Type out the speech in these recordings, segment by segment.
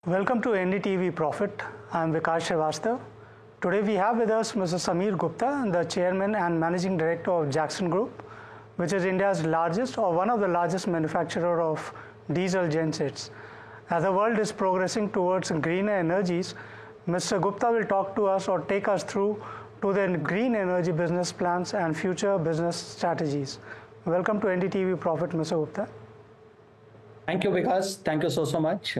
Welcome to NDTV Profit. I am Vikas Srivastava. Today we have with us Mr. Samir Gupta, the Chairman and Managing Director of Jackson Group, which is India's largest or one of the largest manufacturer of diesel gensets. As the world is progressing towards greener energies, Mr. Gupta will talk to us or take us through to the green energy business plans and future business strategies. Welcome to NDTV Profit, Mr. Gupta. Thank you, Vikas. Thank you so much.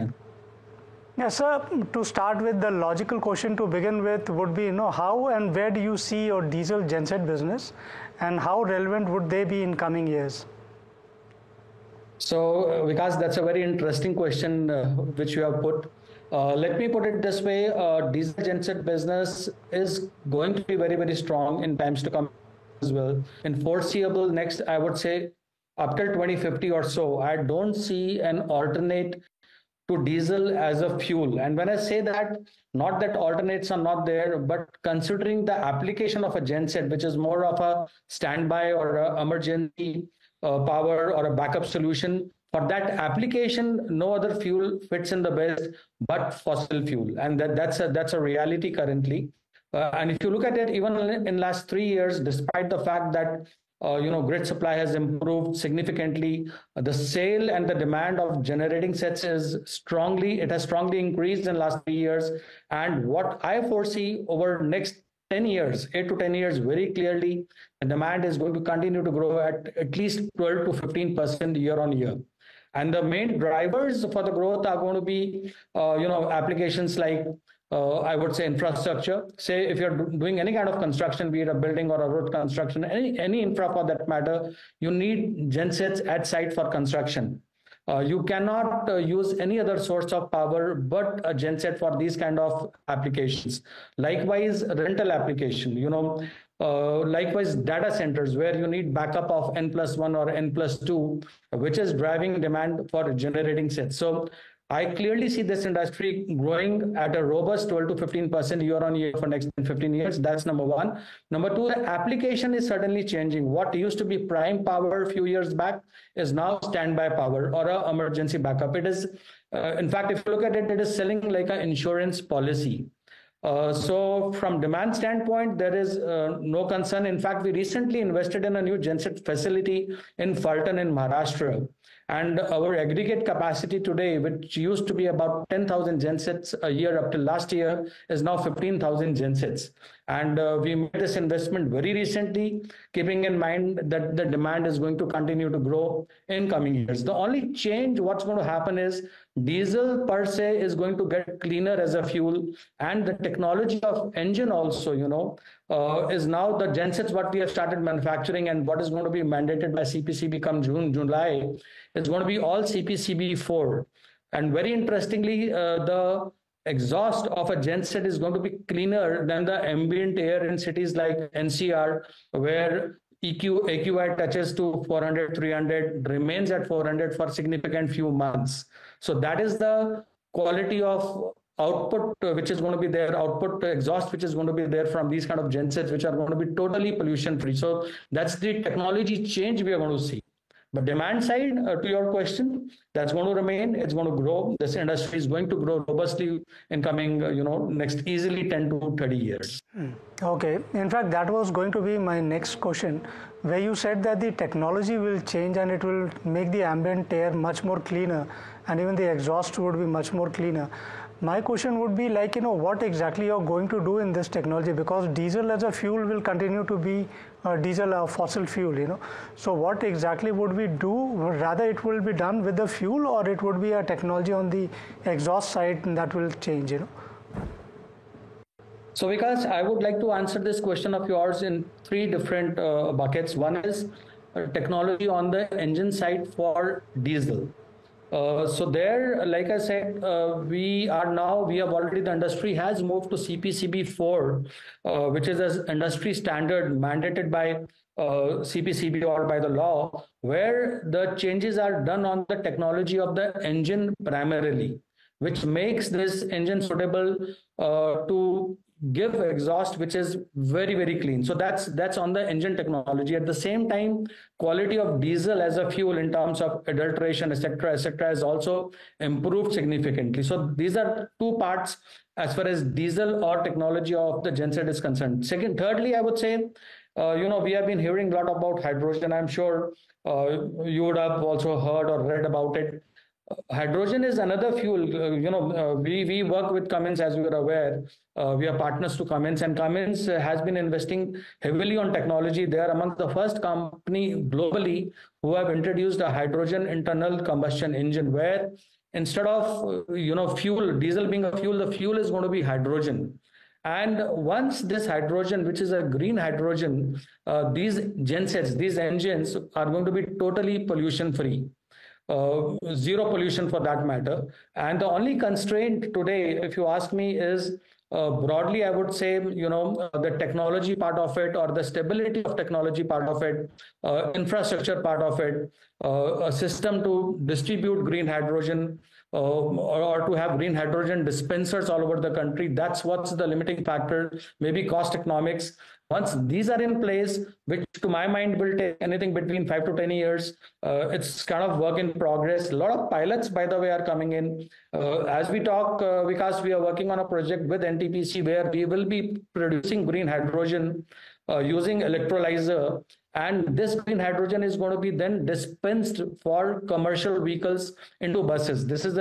Yes, sir. To start with, the logical question to begin with would be, how and where do you see your diesel genset business, and how relevant would they be in coming years? So, Vikas, that's a very interesting question which you have put. Let me put it this way: diesel genset business is going to be very, very strong in times to come as well. In foreseeable next, I would say, up till 2050 or so, I don't see an alternate to diesel as a fuel. And when I say that, not that alternates are not there, but considering the application of a genset, which is more of a standby or a emergency power or a backup solution, for that application, no other fuel fits in the best but fossil fuel. And that's a reality currently. And if you look at it, even in last 3 years, despite the fact that grid supply has improved significantly. The sale and the demand of generating sets it has strongly increased in the last 3 years. And what I foresee over next 10 years, 8 to 10 years, very clearly, the demand is going to continue to grow at least 12 to 15% year on year. And the main drivers for the growth are going to be, applications like I would say infrastructure. Say if you're doing any kind of construction, be it a building or a road construction, any infra for that matter, you need gensets at site for construction. You cannot use any other source of power but a genset for these kind of applications. Likewise, rental application, likewise data centers where you need backup of N+1 or N+2, which is driving demand for generating sets. So I clearly see this industry growing at a robust 12 to 15% year on year for next 10, 15 years. That's number one. Number two, the application is certainly changing. What used to be prime power a few years back is now standby power or an emergency backup. It is, in fact, if you look at it, it is selling like an insurance policy. So from demand standpoint, there is no concern. In fact, we recently invested in a new genset facility in Fulton in Maharashtra. And our aggregate capacity today, which used to be about 10,000 gensets a year up to last year, is now 15,000 gensets. And we made this investment very recently, keeping in mind that the demand is going to continue to grow in coming years. The only change what's going to happen is diesel per se is going to get cleaner as a fuel, and the technology of engine also, is now the gensets what we have started manufacturing and what is going to be mandated by CPCB come June, July, is going to be all CPCB4. And very interestingly, the exhaust of a genset is going to be cleaner than the ambient air in cities like NCR, where AQI touches to 400, 300, remains at 400 for significant few months. So that is the quality of output which is going to be there, output exhaust which is going to be there from these kind of gensets, which are going to be totally pollution free. So that's the technology change we are going to see. But demand side, to your question, that's going to remain. It's going to grow. This industry is going to grow robustly in coming, next easily 10 to 30 years. Okay. In fact, that was going to be my next question, where you said that the technology will change and it will make the ambient air much more cleaner, and even the exhaust would be much more cleaner. My question would be like, what exactly you're going to do in this technology, because diesel as a fuel will continue to be diesel or fossil fuel, So what exactly would we do? Rather it will be done with the fuel, or it would be a technology on the exhaust side that will change, So Vikas, I would like to answer this question of yours in three different buckets. One is technology on the engine side for diesel. So there, like I said, the industry has moved to CPCB4, which is an industry standard mandated by CPCB or by the law, where the changes are done on the technology of the engine primarily, which makes this engine suitable to give exhaust which is very, very clean. So that's on the engine technology. At the same time, quality of diesel as a fuel in terms of adulteration, etc., has also improved significantly. So these are two parts as far as diesel or technology of the genset is concerned. Thirdly, I would say, we have been hearing a lot about hydrogen. I'm sure you would have also heard or read about it. Hydrogen is another fuel. We work with Cummins, as you are aware. We are partners to Cummins, and Cummins has been investing heavily on technology. They are among the first company globally who have introduced a hydrogen internal combustion engine, where instead of fuel, diesel being a fuel, the fuel is going to be hydrogen. And once this hydrogen, which is a green hydrogen, these gensets, these engines are going to be totally pollution free. Zero pollution for that matter. And the only constraint today, if you ask me, is broadly, I would say, the technology part of it, or the stability of technology part of it, infrastructure part of it, a system to distribute green hydrogen, or to have green hydrogen dispensers all over the country. That's what's the limiting factor, maybe cost economics. Once these are in place, which to my mind will take anything between 5 to 10 years, it's kind of work in progress. A lot of pilots, by the way, are coming in. As we talk, Vikas, we are working on a project with NTPC where we will be producing green hydrogen using electrolyzer. And this green hydrogen is going to be then dispensed for commercial vehicles into buses. This is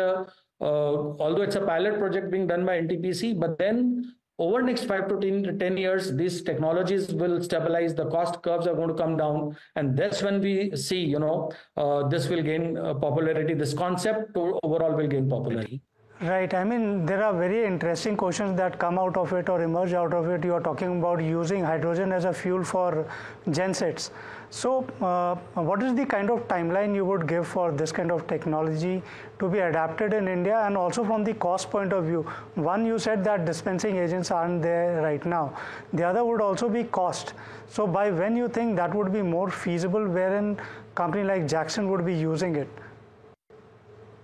although it's a pilot project being done by NTPC, but then over next 5 to 10 years, these technologies will stabilize, the cost curves are going to come down. And that's when we see, this will gain popularity. This concept overall will gain popularity. Right. I mean, there are very interesting questions that come out of it or emerge out of it. You are talking about using hydrogen as a fuel for gensets. So what is the kind of timeline you would give for this kind of technology to be adapted in India, and also from the cost point of view? One, you said that dispensing agents aren't there right now. The other would also be cost. So by when you think that would be more feasible, wherein company like Jackson would be using it?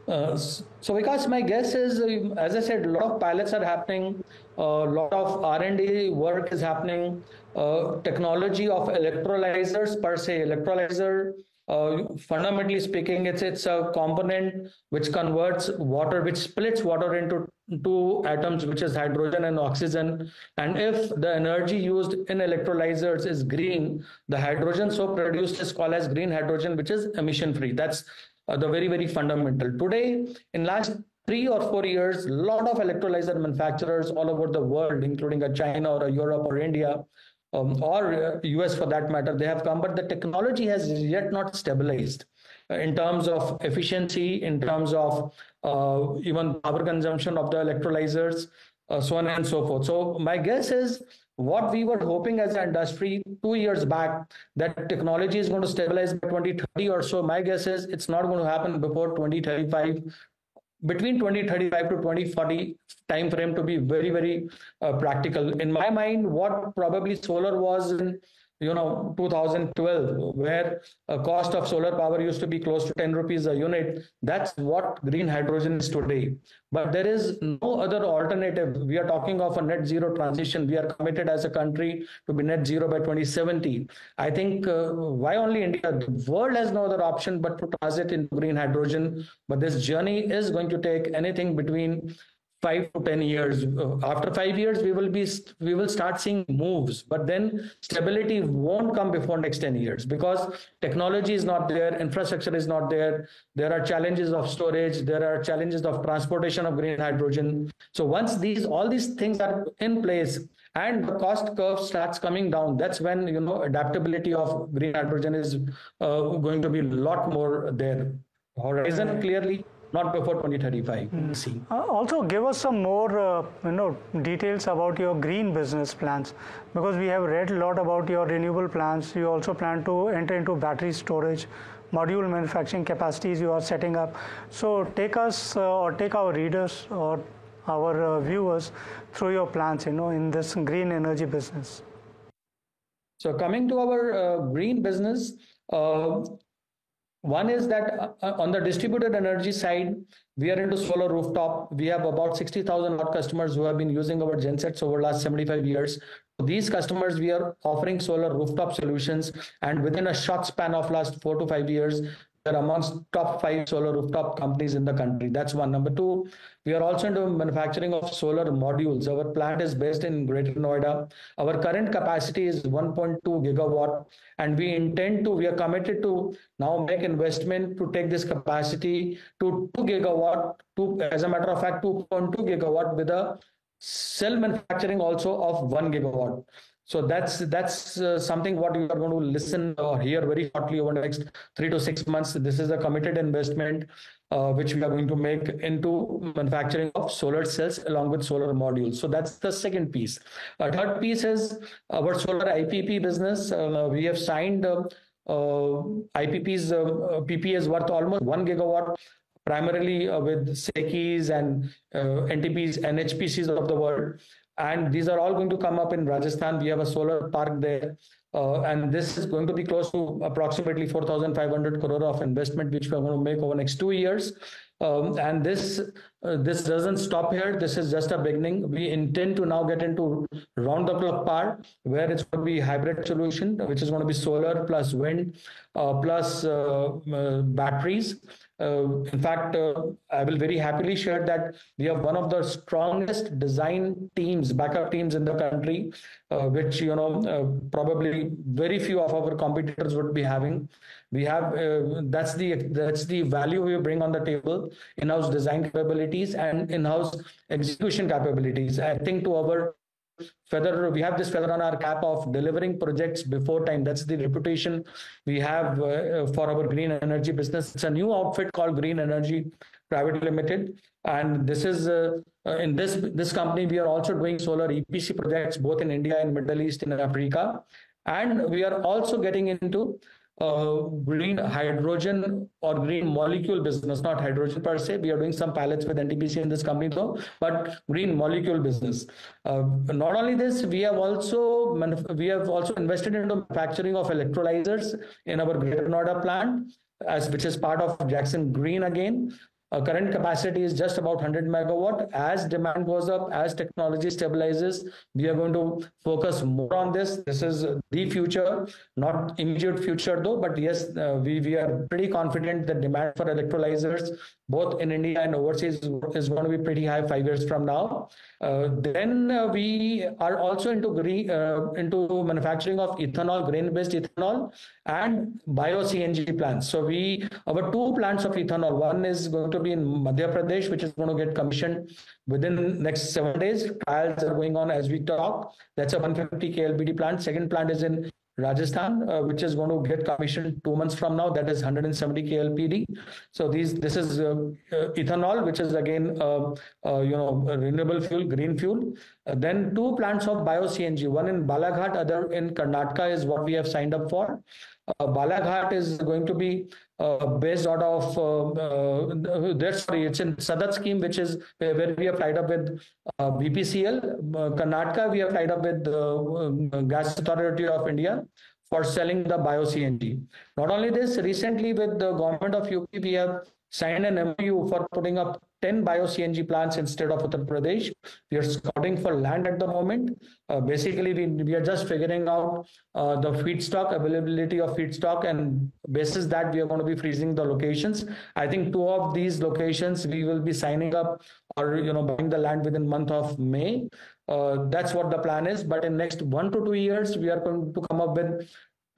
So Vikas, my guess is, as I said, a lot of pilots are happening, a lot of R&D work is happening, technology of electrolyzers per se. Electrolyzer, fundamentally speaking, it's a component which converts water, which splits water into two atoms, which is hydrogen and oxygen. And if the energy used in electrolyzers is green, the hydrogen so produced is called as green hydrogen, which is emission free. That's the very, very fundamental. Today, in last 3 or 4 years, a lot of electrolyzer manufacturers all over the world, including China or Europe or India, or US for that matter, they have come, but the technology has yet not stabilized in terms of efficiency, in terms of even power consumption of the electrolyzers, so on and so forth. So my guess is, what we were hoping as an industry 2 years back, that technology is going to stabilize by 2030 or so. My guess is it's not going to happen before 2035, between 2035 to 2040 time frame, to be very, very practical. In my mind, what probably solar was in 2012, where a cost of solar power used to be close to 10 rupees a unit, that's what green hydrogen is today. But there is no other alternative. We are talking of a net zero transition. We are committed as a country to be net zero by 2070. I think why only India? The world has no other option but to transit into green hydrogen. But this journey is going to take anything between 5 to 10 years. After 5 years, we will start seeing moves, but then stability won't come before next 10 years, because technology is not there, infrastructure is not there. There are challenges of storage, there are challenges of transportation of green hydrogen. So once all these things are in place and the cost curve starts coming down, that's when adaptability of green hydrogen is going to be a lot more there. Horizon clearly not before 2035. See. Also, give us some more, details about your green business plans, because we have read a lot about your renewable plans. You also plan to enter into battery storage, module manufacturing capacities you are setting up. So take us or take our readers or our viewers through your plans, in this green energy business. So coming to our green business, One is that on the distributed energy side, we are into solar rooftop. We have about 60,000 odd customers who have been using our gensets over the last 75 years. These customers, we are offering solar rooftop solutions, and within a short span of last 4 to 5 years, we're amongst top 5 solar rooftop companies in the country. That's one. Number two, we are also into manufacturing of solar modules. Our plant is based in Greater Noida. Our current capacity is 1.2 gigawatt, and we are committed to now make investment to take this capacity to 2 gigawatt, as a matter of fact, 2.2 gigawatt with a cell manufacturing also of 1 gigawatt. So that's something what you are going to listen or hear very shortly over the next 3 to 6 months. This is a committed investment which we are going to make into manufacturing of solar cells along with solar modules. So that's the second piece. Third piece is our solar IPP business. We have signed IPPs, PPAs worth almost 1 gigawatt, primarily with SECIs and NTPs, NHPCs of the world. And these are all going to come up in Rajasthan. We have a solar park there. And this is going to be close to approximately 4,500 crore of investment, which we are going to make over the next 2 years. And this doesn't stop here. This is just a beginning. We intend to now get into round the clock part, where it's going to be hybrid solution, which is going to be solar plus wind plus batteries. In fact, I will very happily share that we have one of the strongest design teams, backup teams in the country, which probably very few of our competitors would be having. We have that's the value we bring on the table: in-house design capabilities and in-house execution capabilities. I think to our feather, we have this feather on our cap of delivering projects before time. That's the reputation we have for our green energy business. It's a new outfit called Green Energy Private Limited, and this is in this company we are also doing solar EPC projects both in India and Middle East and Africa, and we are also getting into green hydrogen or green molecule business, not hydrogen per se. We are doing some pilots with NTPC in this company though, but green molecule business. Not only this, we have also invested into manufacturing of electrolyzers in our Greater Noida plant, which is part of Jackson Green again. Current capacity is just about 100 megawatt. As demand goes up, as technology stabilizes, we are going to focus more on this. This is the future, not immediate future though, but yes, we are pretty confident that demand for electrolyzers, both in India and overseas, is going to be pretty high 5 years from now. Then we are also into manufacturing of ethanol, grain-based ethanol, and bio-CNG plants. So our 2 plants of ethanol, one is going to be in Madhya Pradesh, which is going to get commissioned within next 7 days. Trials are going on as we talk. That's a 150 KLPD plant. Second plant is in Rajasthan, which is going to get commissioned 2 months from now. That is 170 KLPD. So this is ethanol, which is again renewable fuel, green fuel. Then 2 plants of bio-CNG, one in Balaghat, other in Karnataka, is what we have signed up for. Balaghat is going to be based out of it's in Sadat scheme, which is where we have tied up with BPCL. Karnataka, we have tied up with Gas Authority of India for selling the bio-CNG. Not only this, recently with the government of UP, we have signed an MOU for putting up 10 bio-CNG plants instead of Uttar Pradesh. We are scouting for land at the moment. Basically, we are just figuring out the feedstock, availability of feedstock, and basis that we are going to be freezing the locations. I think 2 of these locations we will be signing up or buying the land within month of May. That's what the plan is. But in next 1 to 2 years, we are going to come up with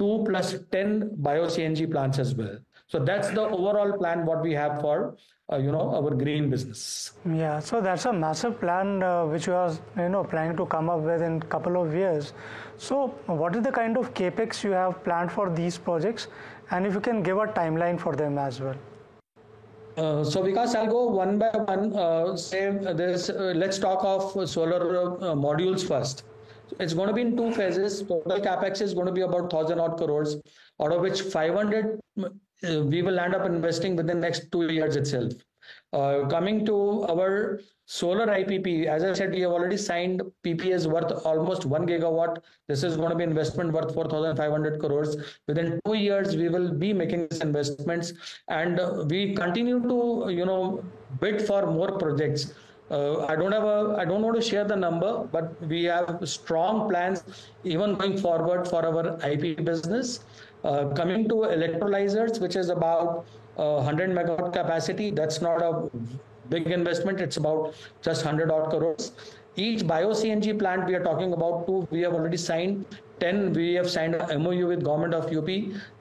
2 plus 10 bio-CNG plants as well. So that's the overall plan what we have for our green business. Yeah, so that's a massive plan which you are planning to come up with in a couple of years. So what is the kind of capex you have planned for these projects, and if you can give a timeline for them as well? So Vikas, I'll go one by one. Let's talk of solar modules first. It's going to be in 2 phases. Total capex is going to be about 1,000 odd crores, out of which 500 we will end up investing within the next 2 years itself. Coming to our solar IPP, as I said, we have already signed PPAs worth almost 1 gigawatt. This is going to be investment worth 4,500 crores. Within 2 years, we will be making these investments, and we continue to, bid for more projects. I don't want to share the number, but we have strong plans even going forward for our IP business. Coming to electrolyzers, which is about 100 megawatt capacity, that's not a big investment. It's about just 100 odd crores. Each bio CNG plant we are talking about two, we have already signed 10. We have signed a MOU with government of UP.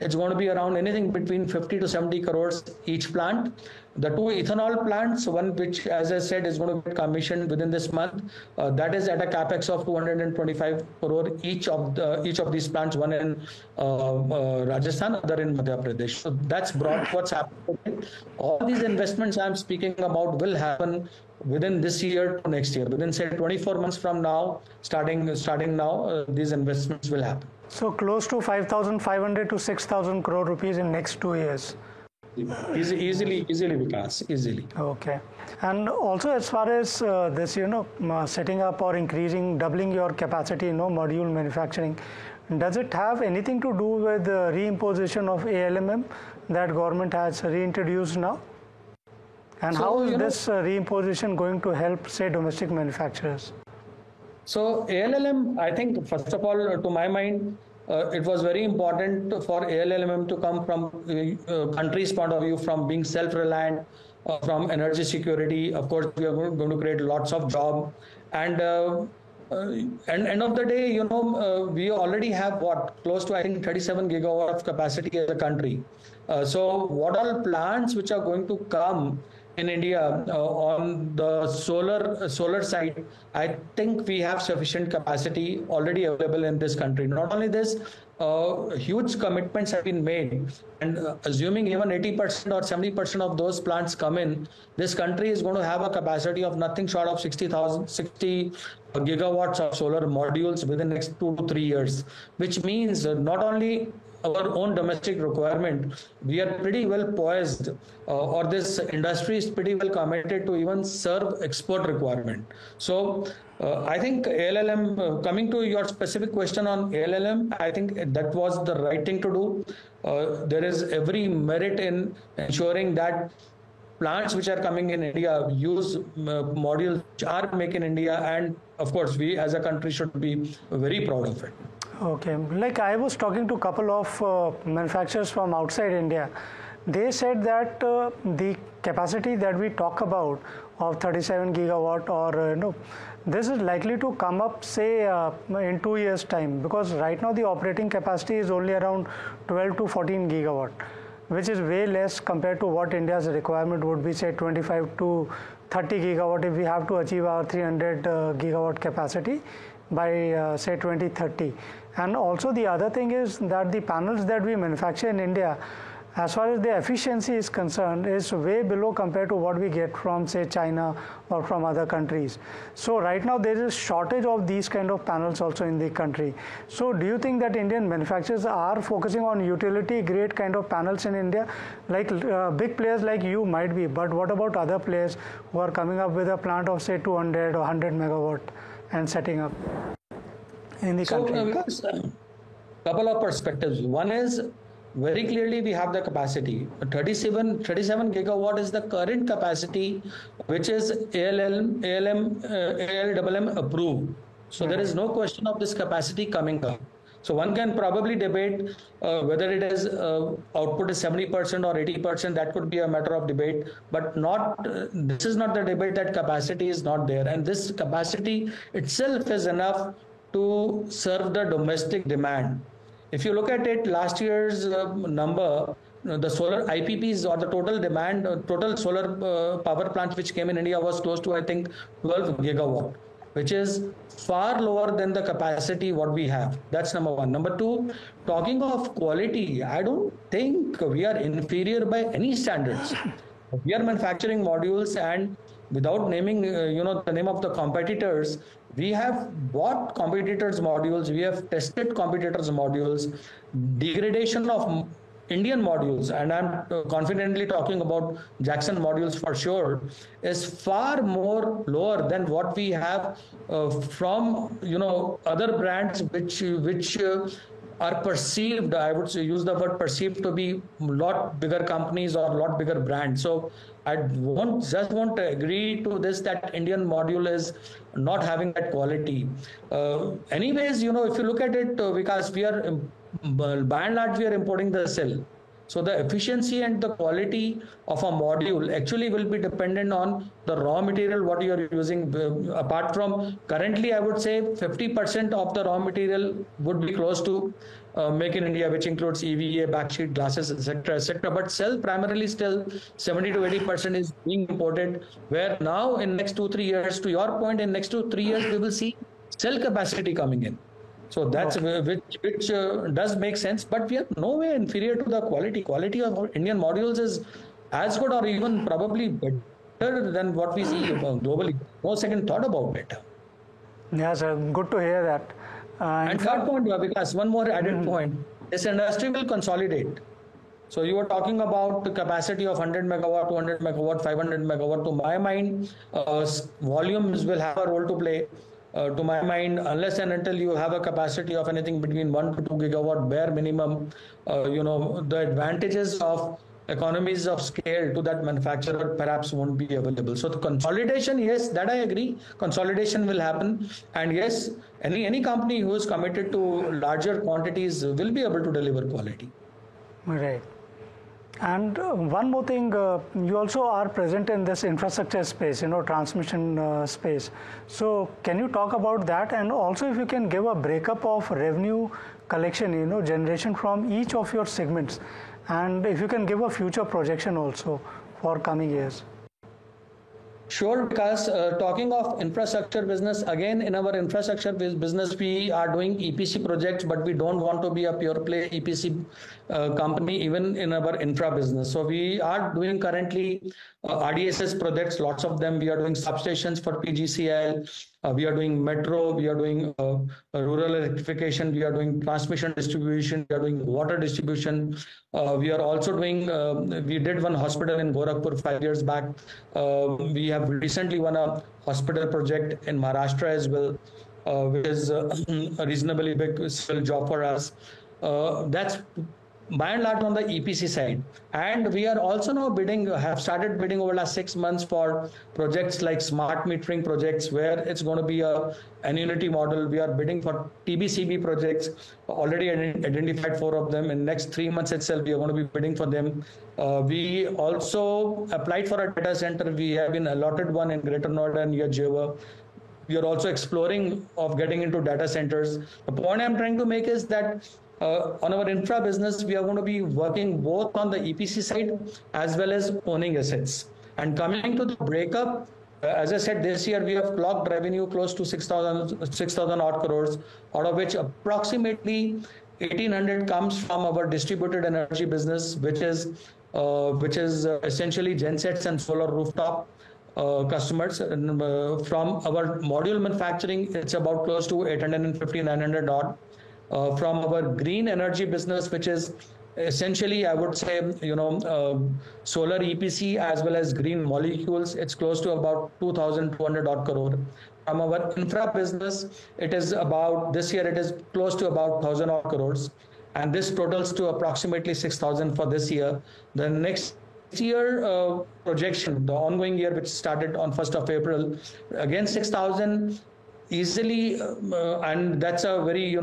It's going to be around anything between 50 to 70 crores each plant. The two ethanol plants, one which, as I said, is going to be commissioned within this month, that is at a capex of 225 crore each of these plants, one in Rajasthan, other in Madhya Pradesh. So that's broad what's happening. All these investments I'm speaking about will happen within this year to next year. Within, say, 24 months from now, starting now, these investments will happen. So close to 5,500 to 6,000 crore rupees in next 2 years. Easily, Vikas, easily. Okay. And also, as far as this, setting up or increasing, doubling your capacity, module manufacturing, does it have anything to do with the reimposition of ALMM that government has reintroduced now? And how is this reimposition going to help, say, domestic manufacturers? So ALMM, I think, first of all, to my mind, it was very important for ALMM to come from country's point of view, from being self-reliant, from energy security. Of course, we are going to create lots of jobs. And end of the day, we already have close to, I think, 37 gigawatt of capacity as a country. So what all plants which are going to come in India on the solar side, I think we have sufficient capacity already available in this country. Not only this, huge commitments have been made, and assuming even 80% or 70% of those plants come in, this country is going to have a capacity of nothing short of 60 gigawatts of solar modules within the next 2 to 3 years, which means not only our own domestic requirement, we are pretty well poised, or this industry is pretty well committed to even serve export requirement. So I think ALMM, coming to your specific question on ALMM, I think that was the right thing to do. There is every merit in ensuring that plants which are coming in India use modules which are made in India, and of course we as a country should be very proud of it. Okay, like I was talking to a couple of manufacturers from outside India. They said that the capacity that we talk about of 37 gigawatt or this is likely to come up, say, in 2 years' time, because right now the operating capacity is only around 12 to 14 gigawatt, which is way less compared to what India's requirement would be, say, 25 to 30 gigawatt if we have to achieve our 300 gigawatt capacity by say 2030. And also the other thing is that the panels that we manufacture in India, as far as the efficiency is concerned, is way below compared to what we get from, say, China or from other countries. So right now there is a shortage of these kind of panels also in the country. So do you think that Indian manufacturers are focusing on utility grade kind of panels in India? Like big players like you might be, but what about other players who are coming up with a plant of, say, 200 or 100 megawatt and setting up in the country? So, couple of perspectives. One is, very clearly we have the capacity. 37 gigawatt is the current capacity which is ALMM approved. So there is no question of this capacity coming up. So one can probably debate whether it is output is 70% or 80%. That could be a matter of debate, but not. This is not the debate that capacity is not there, and this capacity itself is enough to serve the domestic demand. If you look at it, last year's number, the solar IPPs or the total demand, total solar power plants which came in India was close to, I think, 12 gigawatt, which is far lower than the capacity what we have. That's number one. Number two, talking of quality, I don't think we are inferior by any standards. We are manufacturing modules, and without naming, the name of the competitors, we have bought competitors' modules, we have tested competitors' modules. Degradation of Indian modules, and I'm confidently talking about Jackson modules for sure, is far more lower than what we have from other brands which are perceived, I would say, use the word perceived, to be lot bigger companies or lot bigger brands. So I want to agree to this, that Indian module is not having that quality. Anyways, if you look at it, because we are by and large we are importing the cell. So the efficiency and the quality of a module actually will be dependent on the raw material what you are using. Apart from currently, I would say 50% of the raw material would be close to make in India, which includes EVA, backsheet, glasses, etc., etc. But cell primarily still 70 to 80% is being imported. Where now in next 2-3 years, to your point, in next 2-3 years we will see cell capacity coming in. So that's which does make sense, but we are no way inferior to the quality. Quality of Indian modules is as good or even probably better than what we see globally. No second thought about it. Yes, good to hear that. And third point, because one more added point, this industry will consolidate. So you were talking about the capacity of 100 megawatt, 200 megawatt, 500 megawatt. To my mind, volumes will have a role to play. To my mind, unless and until you have a capacity of anything between 1 to 2 gigawatt bare minimum, the advantages of economies of scale to that manufacturer perhaps won't be available. So the consolidation, yes, that I agree. Consolidation will happen, and yes, any company who is committed to larger quantities will be able to deliver quality. Right. And one more thing, you also are present in this infrastructure space, transmission space. So can you talk about that? And also if you can give a breakup of revenue collection, generation from each of your segments. And if you can give a future projection also for coming years. Sure, because talking of infrastructure business, again, in our infrastructure business, we are doing EPC projects, but we don't want to be a pure play EPC company, even in our infra business. So we are doing currently RDSS projects, lots of them. We are doing substations for PGCIL. We are doing metro, we are doing rural electrification, we are doing transmission distribution, we are doing water distribution. We are also doing, we did one hospital in Gorakhpur 5 years back. We have recently won a hospital project in Maharashtra as well, which is a reasonably big civil job for us. That's by and large on the EPC side. And we are also now have started bidding over the last 6 months for projects like smart metering projects, where it's going to be an annuity model. We are bidding for TBCB projects, already identified 4 of them. In next 3 months itself, we are going to be bidding for them. We also applied for a data center. We have been allotted one in Greater Noida near Jewar. We are also exploring of getting into data centers. The point I'm trying to make is that on our infra business, we are going to be working both on the EPC side as well as owning assets. And coming to the breakup, as I said, this year we have clocked revenue close to 6,000 odd crores, out of which approximately 1,800 comes from our distributed energy business, which is essentially gensets and solar rooftop customers. And, from our module manufacturing, it's about close to 850-900 odd. From our green energy business, which is essentially, I would say, solar EPC as well as green molecules, it's close to about 2,200 odd crore. From our infra business, it is about, this year it is close to about 1,000 odd crores. And this totals to approximately 6,000 for this year. The next year projection, the ongoing year, which started on 1st of April, again 6,000 easily, and that's a very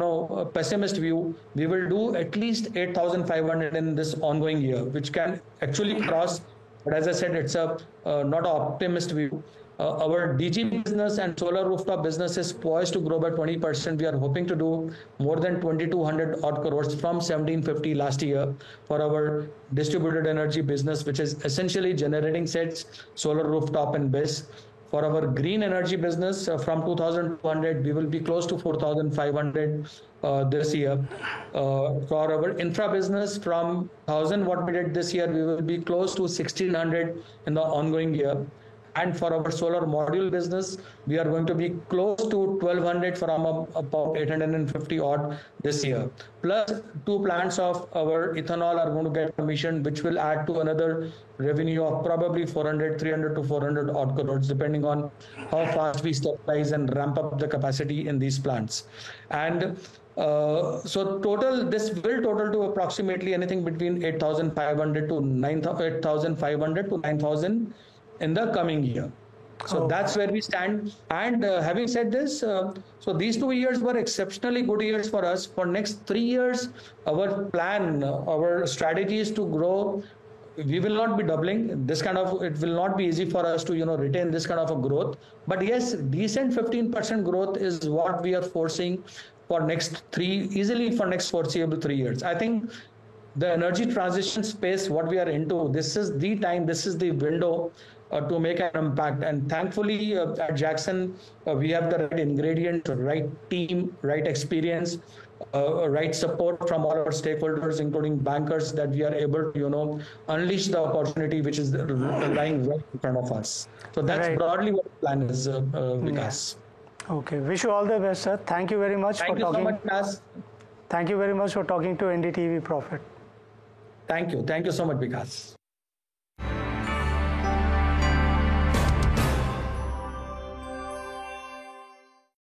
pessimist view. We will do at least 8,500 in this ongoing year, which can actually cross. But as I said, it's a not an optimist view. Our DG business and solar rooftop business is poised to grow by 20%. We are hoping to do more than 2,200 odd crores from 1,750 last year for our distributed energy business, which is essentially generating sets, solar rooftop and BESS. For our green energy business, from 2,200, we will be close to 4,500 this year. For our infra business, from 1,000 what we did this year, we will be close to 1,600 in the ongoing year. And for our solar module business, we are going to be close to 1200 from about 850 odd this year. Plus, two plants of our ethanol are going to get commissioned, which will add to another revenue of probably 300 to 400 odd crores, depending on how fast we stabilize and ramp up the capacity in these plants. And so total, this will total to approximately anything between 8,500 to 8,500 to 9,000 in the coming year. So that's where we stand. And having said this, so these 2 years were exceptionally good years for us. For next 3 years, our plan, our strategy is to grow. We will not be doubling this kind of, it will not be easy for us to, retain this kind of a growth. But yes, decent 15% growth is what we are forcing for next easily for next foreseeable 3 years. I think the energy transition space, what we are into, this is the time, this is the window to make an impact. And thankfully at Jakson, we have the right ingredient, right team, right experience, right support from all our stakeholders, including bankers, that we are able to, unleash the opportunity which is lying right in front of us. So that's broadly what the plan is, Vikas. Yeah. Okay. Wish you all the best, sir. Thank you very much for talking. Thank you so much, Vikas. Thank you very much for talking to NDTV Profit. Thank you. Thank you so much, Vikas.